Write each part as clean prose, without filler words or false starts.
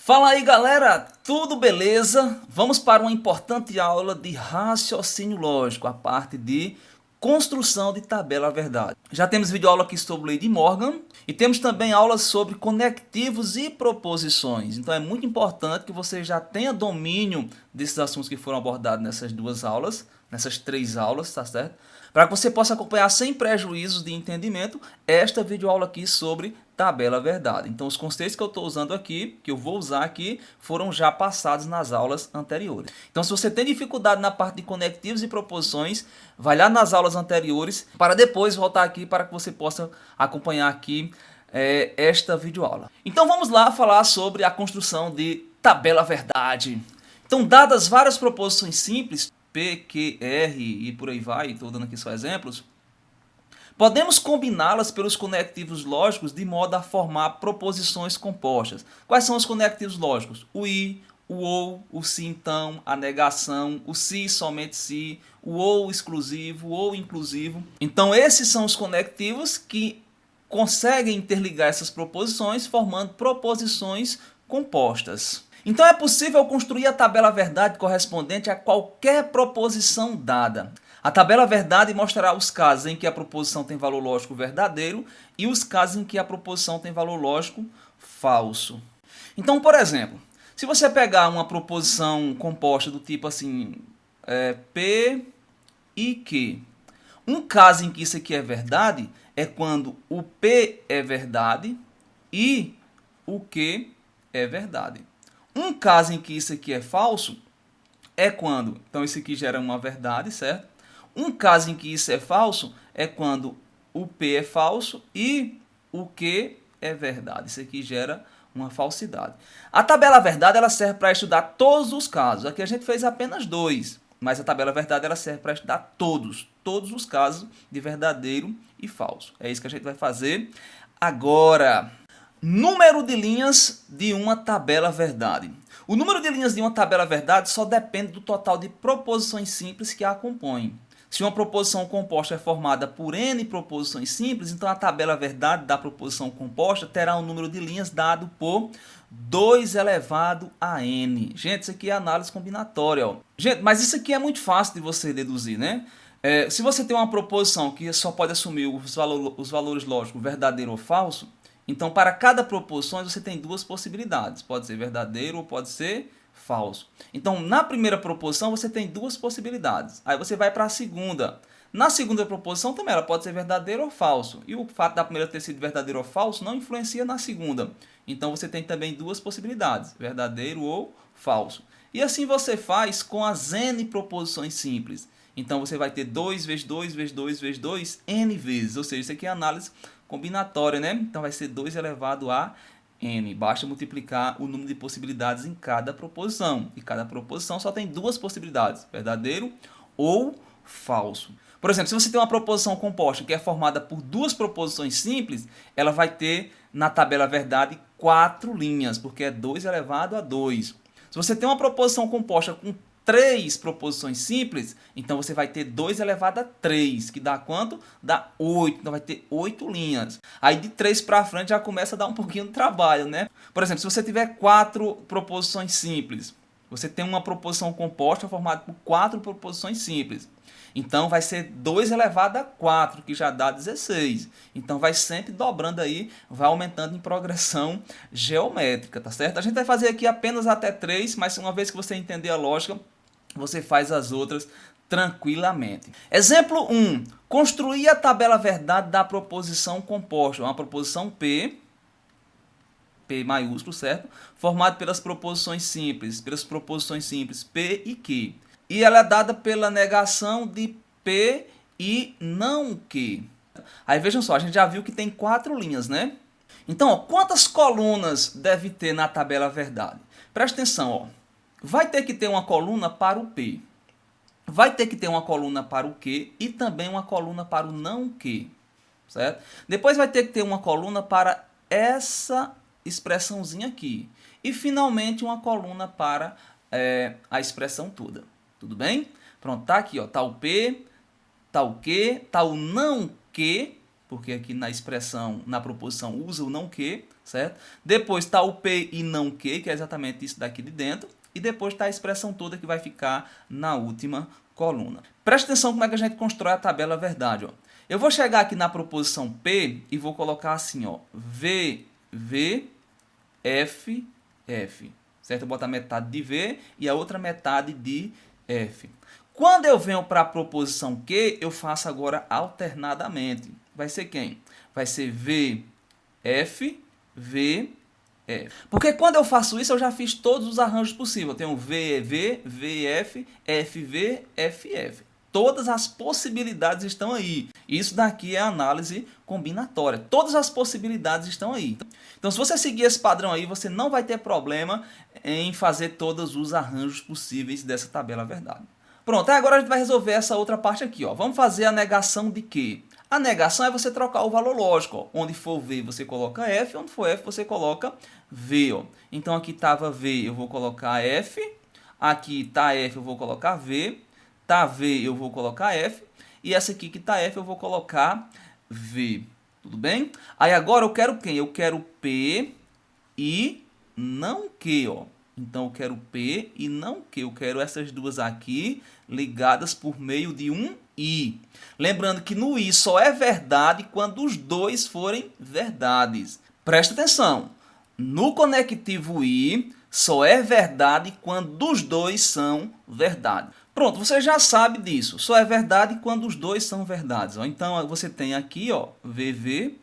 Fala aí galera, tudo beleza? Vamos para uma importante aula de raciocínio lógico, a parte de construção de tabela verdade. Já temos videoaula aqui sobre lei de Morgan e temos também aulas sobre conectivos e proposições. Então é muito importante que você já tenha domínio desses assuntos que foram abordados nessas duas aulas, nessas três aulas, tá certo? Para que você possa acompanhar sem prejuízos de entendimento esta videoaula aqui sobre tabela verdade. Então os conceitos que eu estou usando aqui, que eu vou usar aqui, foram já passados nas aulas anteriores. Então se você tem dificuldade na parte de conectivos e proposições, vai lá nas aulas anteriores para depois voltar aqui para que você possa acompanhar aqui esta videoaula. Então vamos lá falar sobre a construção de tabela verdade. Então dadas várias proposições simples, P, Q, R e por aí vai, estou dando aqui só exemplos, podemos combiná-las pelos conectivos lógicos de modo a formar proposições compostas. Quais são os conectivos lógicos? O i, o ou, o se então, a negação, o se somente se, o ou exclusivo, o ou inclusivo. Então esses são os conectivos que conseguem interligar essas proposições formando proposições compostas. Então é possível construir a tabela verdade correspondente a qualquer proposição dada. A tabela verdade mostrará os casos em que a proposição tem valor lógico verdadeiro e os casos em que a proposição tem valor lógico falso. Então, por exemplo, se você pegar uma proposição composta do tipo assim, P e Q, um caso em que isso aqui é verdade é quando o P é verdade e o Q é verdade. Um caso em que isso aqui é falso é quando, então isso aqui gera uma verdade, certo? Um caso em que isso é falso é quando o P é falso e o Q é verdade. Isso aqui gera uma falsidade. A tabela verdade ela serve para estudar todos os casos. Aqui a gente fez apenas dois, mas a tabela verdade ela serve para estudar todos os casos de verdadeiro e falso. É isso que a gente vai fazer agora. Número de linhas de uma tabela verdade. O número de linhas de uma tabela verdade só depende do total de proposições simples que a compõem. Se uma proposição composta é formada por n proposições simples, então a tabela verdade da proposição composta terá um número de linhas dado por 2 elevado a n. Gente, isso aqui é análise combinatória. Ó. Gente, mas isso aqui é muito fácil de você deduzir, né? Se você tem uma proposição que só pode assumir os valores lógicos verdadeiro ou falso, então, para cada proposição, você tem duas possibilidades. Pode ser verdadeiro ou pode ser falso. Então, na primeira proposição, você tem duas possibilidades. Aí você vai para a segunda. Na segunda proposição também, ela pode ser verdadeiro ou falso. E o fato da primeira ter sido verdadeiro ou falso não influencia na segunda. Então, você tem também duas possibilidades, verdadeiro ou falso. E assim você faz com as n proposições simples. Então, você vai ter 2 vezes 2 vezes 2 vezes 2, n vezes. Ou seja, isso aqui é análise combinatória, né? Então vai ser 2 elevado a n. Basta multiplicar o número de possibilidades em cada proposição. E cada proposição só tem duas possibilidades, verdadeiro ou falso. Por exemplo, se você tem uma proposição composta que é formada por duas proposições simples, ela vai ter na tabela verdade 4 linhas, porque é 2 elevado a 2. Se você tem uma proposição composta com 3 proposições simples, então você vai ter 2 elevado a 3, que dá quanto? Dá 8, então vai ter 8 linhas. Aí de 3 para frente já começa a dar um pouquinho de trabalho, né? Por exemplo, se você tiver 4 proposições simples, você tem uma proposição composta formada por 4 proposições simples. Então vai ser 2 elevado a 4, que já dá 16. Então vai sempre dobrando aí, vai aumentando em progressão geométrica, tá certo? A gente vai fazer aqui apenas até 3, mas uma vez que você entender a lógica, você faz as outras tranquilamente. Exemplo 1. Construir a tabela verdade da proposição composta. Uma proposição P maiúsculo, certo? Formada pelas proposições simples, P e Q. E ela é dada pela negação de P e não Q. Aí vejam só, a gente já viu que tem 4 linhas, né? Então, ó, quantas colunas deve ter na tabela verdade? Presta atenção, ó. Vai ter que ter uma coluna para o P. Vai ter que ter uma coluna para o Q e também uma coluna para o não Q. Certo? Depois vai ter que ter uma coluna para essa expressãozinha aqui. E finalmente uma coluna para a expressão toda. Tudo bem? Pronto, tá aqui, ó. Tá o P, tá o Q, tá o não Q, porque aqui na expressão, na proposição, usa o não Q, certo? Depois está o P e não Q, que é exatamente isso daqui de dentro. E depois está a expressão toda que vai ficar na última coluna. Preste atenção como é que a gente constrói a tabela verdade. Ó. Eu vou chegar aqui na proposição P e vou colocar assim, ó, V, V, F, F. Certo? Eu boto a metade de V e a outra metade de F. Quando eu venho para a proposição Q, eu faço agora alternadamente. Vai ser quem? Vai ser V, F, V, F. Porque quando eu faço isso, eu já fiz todos os arranjos possíveis. Eu tenho V, V, V, F, F, V, F, F. Todas as possibilidades estão aí. Isso daqui é análise combinatória. Todas as possibilidades estão aí. Então, se você seguir esse padrão aí, você não vai ter problema em fazer todos os arranjos possíveis dessa tabela verdade. Pronto, agora a gente vai resolver essa outra parte aqui. Ó. Vamos fazer a negação de quê? A negação é você trocar o valor lógico. Ó. Onde for V, você coloca F. Onde for F, você coloca V. Ó. Então, aqui estava V, eu vou colocar F. Aqui está F, eu vou colocar V. Está V, eu vou colocar F. E essa aqui que está F, eu vou colocar V. Tudo bem? Aí agora eu quero quem? Eu quero P e não Q. Ó. Então, eu quero P e não Q. Eu quero essas duas aqui ligadas por meio de um I. Lembrando que no I só é verdade quando os dois forem verdades. Presta atenção. No conectivo I, só é verdade quando os dois são verdade. Pronto, você já sabe disso. Só é verdade quando os dois são verdades. Ó. Então, você tem aqui, ó, VV,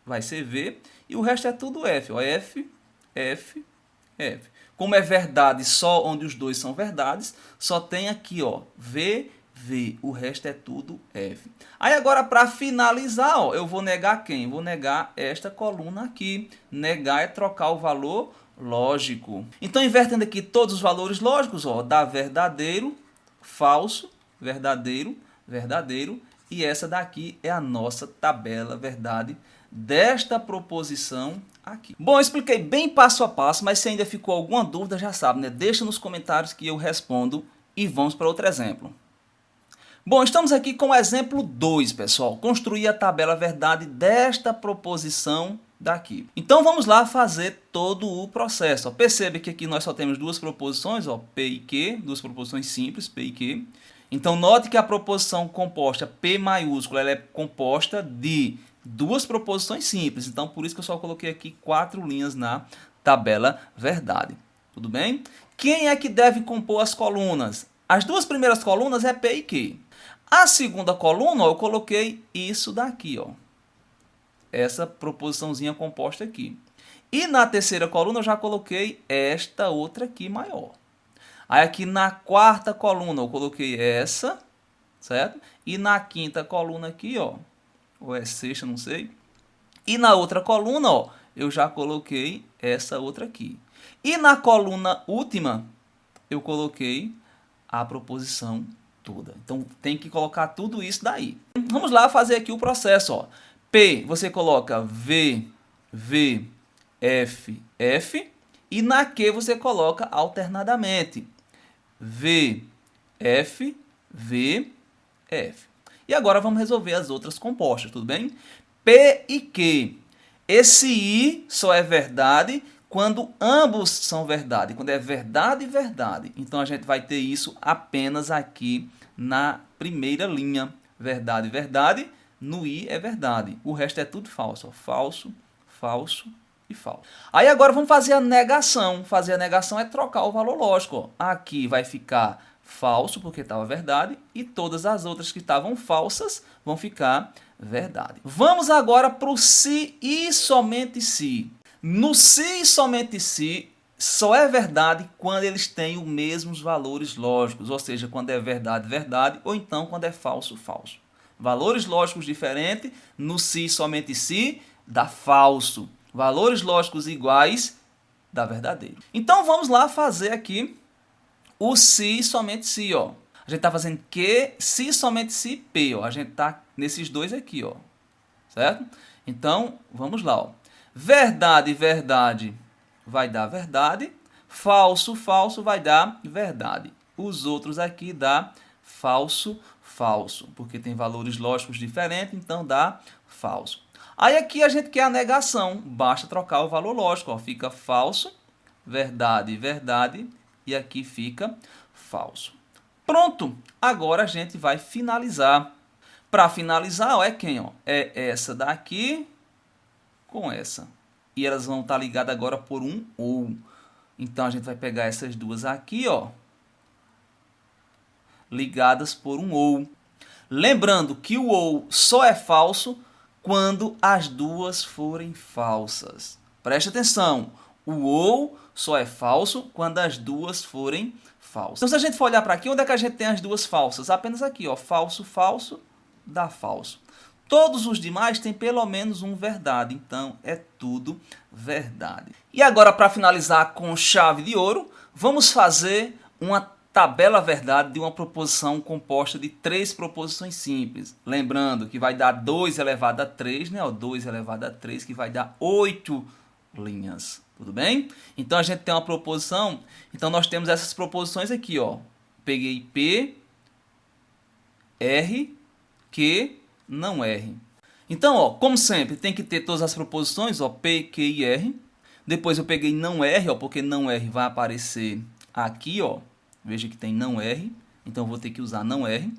vai ser V, e o resto é tudo F. Ó, F, F, F. Como é verdade só onde os dois são verdades, só tem aqui, ó, V, V. O resto é tudo F. Aí agora, para finalizar, ó, eu vou negar quem? Vou negar esta coluna aqui. Negar é trocar o valor lógico. Então, invertendo aqui todos os valores lógicos, ó, dá verdadeiro, falso, verdadeiro, verdadeiro. E essa daqui é a nossa tabela verdade desta proposição aqui. Bom, eu expliquei bem passo a passo, mas se ainda ficou alguma dúvida, já sabe, né? Deixa nos comentários que eu respondo e vamos para outro exemplo. Bom, estamos aqui com o exemplo 2, pessoal. Construir a tabela verdade desta proposição daqui. Então, vamos lá fazer todo o processo. Ó, percebe que aqui nós só temos duas proposições, ó, P e Q, duas proposições simples, P e Q. Então, note que a proposição composta P maiúscula ela é composta de duas proposições simples. Então, por isso que eu só coloquei aqui 4 linhas na tabela verdade. Tudo bem? Quem é que deve compor as colunas? As duas primeiras colunas é P e Q. A segunda coluna, ó, eu coloquei isso daqui, ó. Essa proposiçãozinha composta aqui. E na terceira coluna eu já coloquei esta outra aqui maior. Aí aqui na quarta coluna eu coloquei essa, certo? E na quinta coluna aqui, ó, ou é sexta, não sei. E na outra coluna, ó, eu já coloquei essa outra aqui. E na coluna última, eu coloquei a proposição toda. Então, tem que colocar tudo isso daí. Vamos lá fazer aqui o processo, ó. P, você coloca V, V, F, F. E na Q, você coloca alternadamente V, F, V, F. E agora vamos resolver as outras compostas, tudo bem? P e Q. Esse I só é verdade quando ambos são verdade. Quando é verdade e verdade. Então, a gente vai ter isso apenas aqui na primeira linha. Verdade, verdade. No I é verdade. O resto é tudo falso. Ó. Falso, falso e falso. Aí agora vamos fazer a negação. Fazer a negação é trocar o valor lógico. Ó. Aqui vai ficar falso, porque estava verdade. E todas as outras que estavam falsas vão ficar verdade. Vamos agora para o se e somente se. No se e somente se, só é verdade quando eles têm os mesmos valores lógicos, ou seja, quando é verdade, verdade, ou então quando é falso, falso. Valores lógicos diferentes, no se e somente se, dá falso. Valores lógicos iguais, dá verdadeiro. Então, vamos lá fazer aqui o se e somente se, ó. A gente está fazendo Q, se somente se, P, ó. A gente está nesses dois aqui, ó. Certo? Então, vamos lá, ó. Verdade, verdade vai dar verdade. Falso, falso vai dar verdade. Os outros aqui dá falso, falso. Porque tem valores lógicos diferentes, então dá falso. Aí aqui a gente quer a negação, basta trocar o valor lógico, ó. Fica falso, verdade, verdade, e aqui fica falso. Pronto, agora a gente vai finalizar. Para finalizar, ó, é quem? Ó? É essa daqui com essa. E elas vão estar ligadas agora por um ou. Então a gente vai pegar essas duas aqui, ó, ligadas por um ou. Lembrando que o ou só é falso quando as duas forem falsas. Preste atenção, o ou só é falso quando as duas forem falsas. Então se a gente for olhar para aqui, onde é que a gente tem as duas falsas? Apenas aqui, ó, falso, falso, dá falso. Todos os demais têm pelo menos um verdade, então é tudo verdade. E agora, para finalizar com chave de ouro, vamos fazer uma tabela verdade de uma proposição composta de 3 proposições simples. Lembrando que vai dar 2 elevado a 3, né? 2 elevado a 3, que vai dar 8 linhas. Tudo bem? Então a gente tem uma proposição, então nós temos essas proposições aqui, ó. Peguei P, R, Q, não R. Então, ó, como sempre, tem que ter todas as proposições, ó, P, Q e R. Depois eu peguei não R, ó, porque não R vai aparecer aqui, ó. Veja que tem não R, então eu vou ter que usar não R.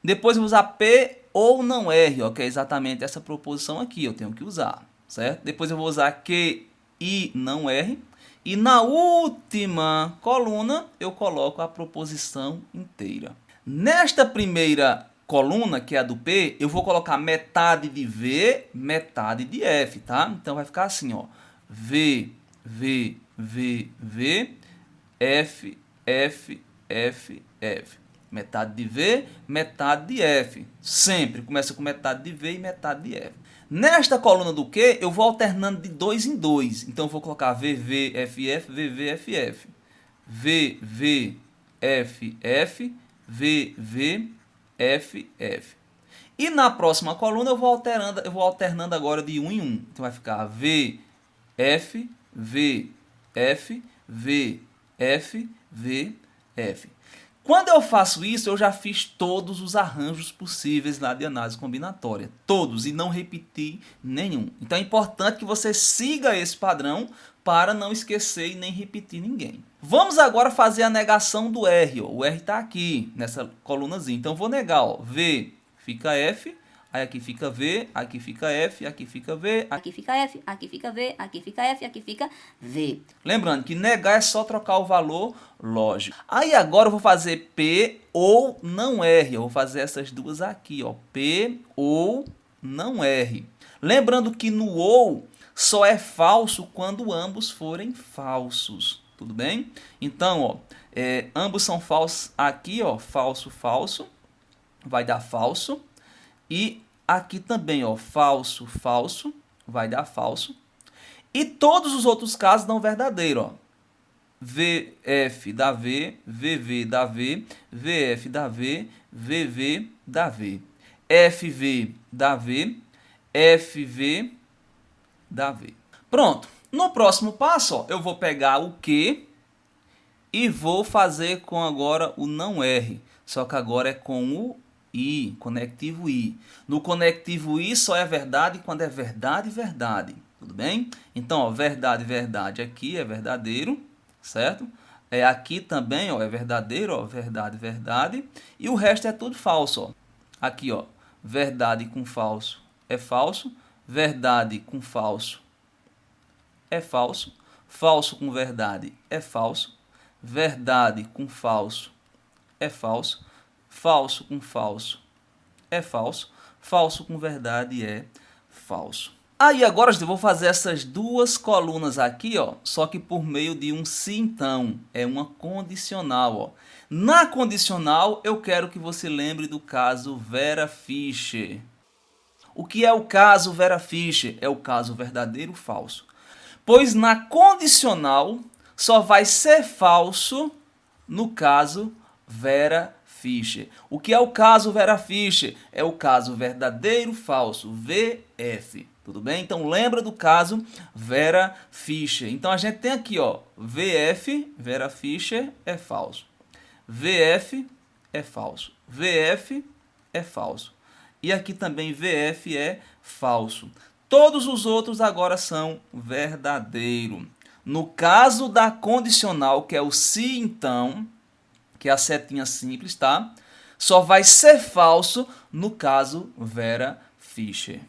Depois eu vou usar P ou não R, ó, que é exatamente essa proposição aqui, eu tenho que usar, certo? Depois eu vou usar Q e não R. E na última coluna eu coloco a proposição inteira. Nesta primeira coluna, que é a do P, eu vou colocar metade de V, metade de F, tá? Então vai ficar assim, ó. V, V, V, V, F, F, F, F. Metade de V, metade de F. Sempre começa com metade de V e metade de F. Nesta coluna do Q, eu vou alternando de 2 em 2. Então, eu vou colocar VV, FF, VV, FF. VV, FF, VV, FF. E na próxima coluna, eu vou alternando agora de 1 em 1. Então, vai ficar VF, VF, VF, VF. Quando eu faço isso, eu já fiz todos os arranjos possíveis lá de análise combinatória. Todos, e não repeti nenhum. Então é importante que você siga esse padrão para não esquecer e nem repetir ninguém. Vamos agora fazer a negação do R. Ó. O R está aqui, nessa colunazinha. Então eu vou negar. Ó. V fica F, aí aqui fica V, aqui fica F, aqui fica V. Aqui fica F, aqui fica V, aqui fica F, aqui fica V. Lembrando que negar é só trocar o valor lógico. Aí agora eu vou fazer P ou não R. Eu vou fazer essas duas aqui, ó. P ou não R. Lembrando que no ou só é falso quando ambos forem falsos. Tudo bem? Então, ó, ambos são falsos aqui, ó. Falso, falso. Vai dar falso. E aqui também, ó. Falso, falso. Vai dar falso. E todos os outros casos dão verdadeiro, ó. VF dá V, VV dá V, VF dá V, VV dá V. FV dá V, FV dá V. Pronto. No próximo passo, ó, eu vou pegar o Q e vou fazer com agora o não R. Só que agora é com o I, conectivo I. No conectivo I só é verdade quando é verdade, verdade. Tudo bem? Então, ó, verdade, verdade aqui é verdadeiro, certo? Aqui também, ó, é verdadeiro, ó, verdade, verdade. E o resto é tudo falso, ó. Aqui, ó, verdade com falso é falso, verdade com falso é falso, falso com verdade é falso, verdade com falso é falso, falso com falso é falso, falso com verdade é falso. Aí agora eu vou fazer essas duas colunas aqui, ó, só que por meio de um se então, é uma condicional, ó. Na condicional eu quero que você lembre do caso Vera Fischer. O que é o caso Vera Fischer? É o caso verdadeiro ou falso? Pois na condicional só vai ser falso no caso Vera Fischer. O que é o caso Vera Fischer? É o caso verdadeiro ou falso, VF. Tudo bem? Então lembra do caso Vera Fischer. Então a gente tem aqui, ó, VF, Vera Fischer é falso. VF é falso. VF é falso. E aqui também VF é falso. Todos os outros agora são verdadeiro. No caso da condicional, que é o se então, que é a setinha simples, tá? Só vai ser falso no caso Vera Fischer.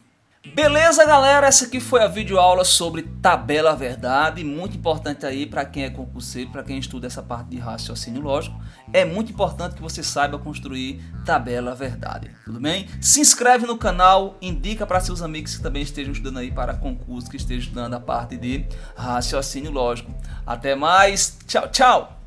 Beleza, galera? Essa aqui foi a videoaula sobre tabela verdade, muito importante aí para quem é concurseiro, para quem estuda essa parte de raciocínio lógico. É muito importante que você saiba construir tabela verdade, tudo bem? Se inscreve no canal, indica para seus amigos que também estejam estudando aí para concurso, que estejam estudando a parte de raciocínio lógico. Até mais, tchau, tchau!